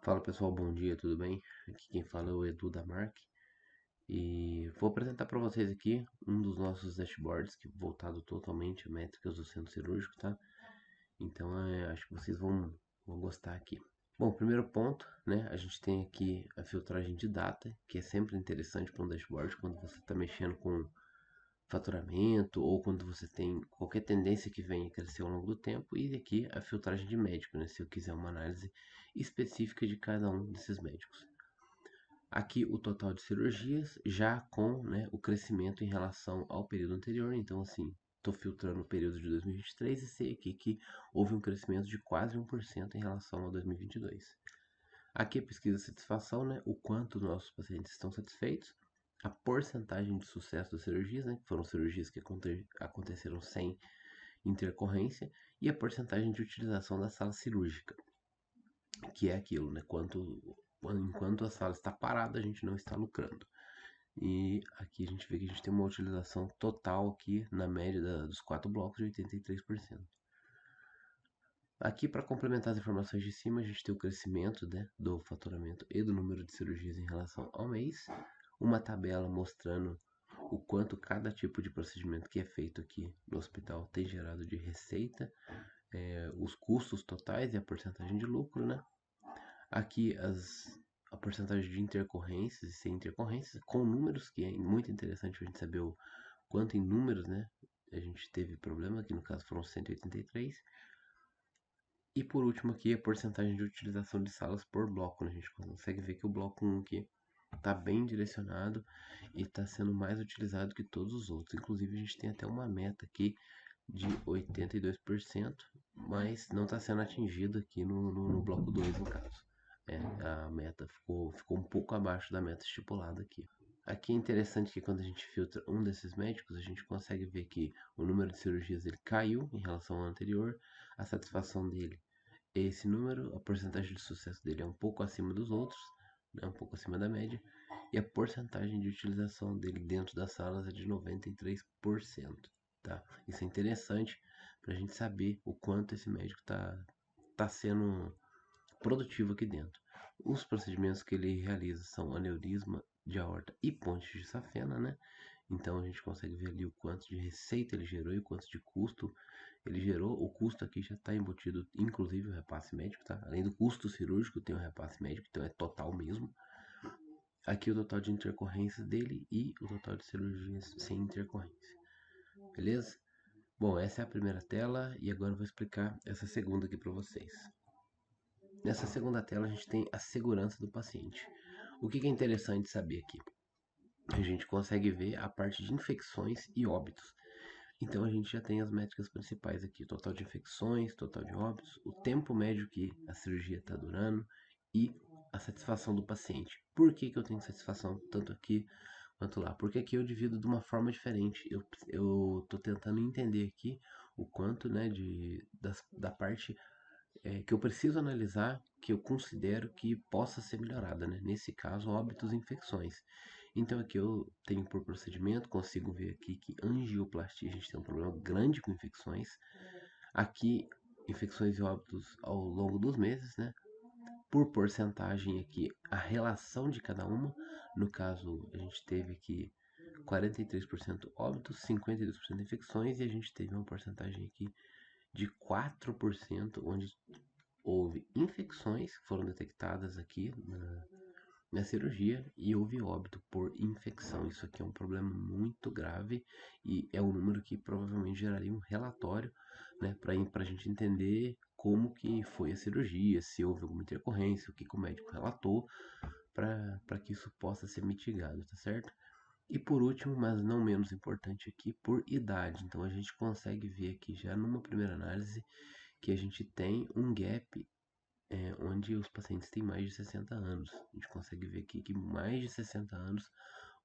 Fala pessoal, bom dia, tudo bem? Aqui quem fala é o Edu da Mark e vou apresentar para vocês aqui um dos nossos dashboards que é voltado totalmente a métricas do centro cirúrgico, tá? Então acho que vocês vão gostar aqui. Bom, primeiro ponto, né? A gente tem aqui a filtragem de data, que é sempre interessante para um dashboard quando você está mexendo com faturamento ou quando você tem qualquer tendência que venha a crescer ao longo do tempo, e aqui a filtragem de médico, né? Se eu quiser uma análise específica de cada um desses médicos. Aqui o total de cirurgias já com, né, o crescimento em relação ao período anterior. Então, assim, estou filtrando o período de 2023 e sei aqui que houve um crescimento de quase 1% em relação a 2022. Aqui a pesquisa de satisfação, né, o quanto nossos pacientes estão satisfeitos, a porcentagem de sucesso das cirurgias, né, que foram cirurgias que aconteceram sem intercorrência, e a porcentagem de utilização da sala cirúrgica, que é aquilo, né, enquanto a sala está parada, a gente não está lucrando. E aqui a gente vê que a gente tem uma utilização total aqui na média dos quatro blocos de 83%. Aqui, para complementar as informações de cima, a gente tem o crescimento, né, do faturamento e do número de cirurgias em relação ao mês, uma tabela mostrando o quanto cada tipo de procedimento que é feito aqui no hospital tem gerado de receita, os custos totais e a porcentagem de lucro, né? Aqui a porcentagem de intercorrências e sem intercorrências, com números, que é muito interessante a gente saber o quanto em números, né, a gente teve problema, que no caso foram 183. E por último aqui a porcentagem de utilização de salas por bloco, né? A gente consegue ver que o bloco 1 aqui está bem direcionado e está sendo mais utilizado que todos os outros. Inclusive a gente tem até uma meta aqui de 82%, mas não está sendo atingido aqui no bloco 2 no caso. A meta ficou um pouco abaixo da meta estipulada aqui. Aqui é interessante que quando a gente filtra um desses médicos, a gente consegue ver que o número de cirurgias dele caiu em relação ao anterior, a satisfação dele é esse número, a porcentagem de sucesso dele é um pouco acima dos outros, né, um pouco acima da média, e a porcentagem de utilização dele dentro das salas é de 93%. Tá? Isso é interessante para a gente saber o quanto esse médico tá sendo produtivo aqui dentro. Os procedimentos que ele realiza são aneurisma de aorta e ponte de safena, né? Então a gente consegue ver ali o quanto de receita ele gerou e o quanto de custo ele gerou. O custo aqui já está embutido, inclusive o repasse médico, tá? Além do custo cirúrgico, tem o repasse médico, então é total mesmo. Aqui o total de intercorrências dele e o total de cirurgias sem intercorrência. Beleza? Bom, essa é a primeira tela e agora eu vou explicar essa segunda aqui para vocês. Nessa segunda tela a gente tem a segurança do paciente. O que é interessante saber aqui? A gente consegue ver a parte de infecções e óbitos. Então a gente já tem as métricas principais aqui: total de infecções, total de óbitos, o tempo médio que a cirurgia está durando e a satisfação do paciente. Por que eu tenho satisfação tanto aqui quanto lá? Porque aqui eu divido de uma forma diferente. Eu tô tentando entender aqui o quanto, né, da parte que eu preciso analisar, que eu considero que possa ser melhorada, né? Nesse caso, óbitos e infecções. Então aqui eu tenho por procedimento, consigo ver aqui que angioplastia, a gente tem um problema grande com infecções. Aqui, infecções e óbitos ao longo dos meses, né? Por porcentagem aqui, a relação de cada uma. No caso, a gente teve aqui 43% óbitos, 52% infecções, e a gente teve uma porcentagem aqui de 4%, onde houve infecções que foram detectadas aqui na cirurgia e houve óbito por infecção. Isso aqui é um problema muito grave e é um número que provavelmente geraria um relatório, né, para a gente entender como que foi a cirurgia, se houve alguma intercorrência, o que o médico relatou, para que isso possa ser mitigado, tá certo? E por último, mas não menos importante aqui, por idade. Então a gente consegue ver aqui já numa primeira análise que a gente tem um gap onde os pacientes têm mais de 60 anos. A gente consegue ver aqui que mais de 60 anos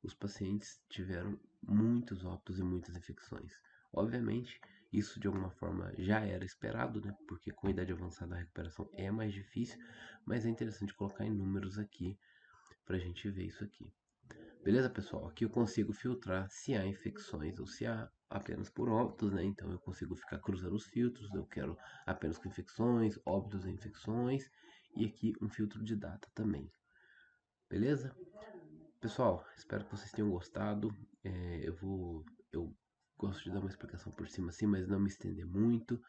os pacientes tiveram muitos óbitos e muitas infecções. Obviamente, isso de alguma forma já era esperado, né? Porque com a idade avançada a recuperação é mais difícil, mas é interessante colocar em números aqui para a gente ver isso aqui. Beleza, pessoal? Aqui eu consigo filtrar se há infecções ou se há apenas por óbitos, né? Então eu consigo ficar cruzando os filtros. Eu quero apenas com infecções, óbitos e infecções. e aqui um filtro de data também, beleza? Pessoal, espero que vocês tenham gostado. Eu gosto de dar uma explicação por cima assim, mas não me estender muito.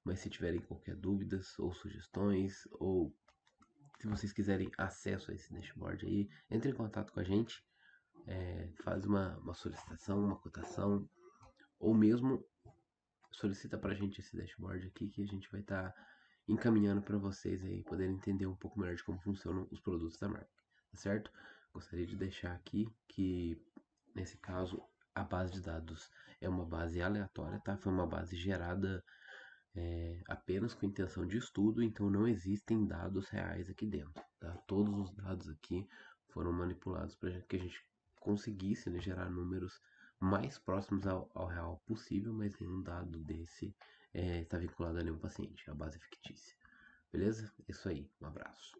Mas se tiverem qualquer dúvidas ou sugestões, ou se vocês quiserem acesso a esse dashboard aí, entre em contato com a gente, faz uma solicitação, uma cotação, ou mesmo solicita pra gente esse dashboard aqui que a gente vai estar encaminhando para vocês aí poderem entender um pouco melhor de como funcionam os produtos da marca, tá certo? Gostaria de deixar aqui que nesse caso a base de dados é uma base aleatória, tá? Foi uma base gerada apenas com intenção de estudo, então não existem dados reais aqui dentro, tá? Todos os dados aqui foram manipulados para que a gente conseguisse, né, gerar números mais próximos ao real possível, mas nenhum dado desse está vinculado a nenhum paciente, a base é fictícia. Beleza? É isso aí, um abraço.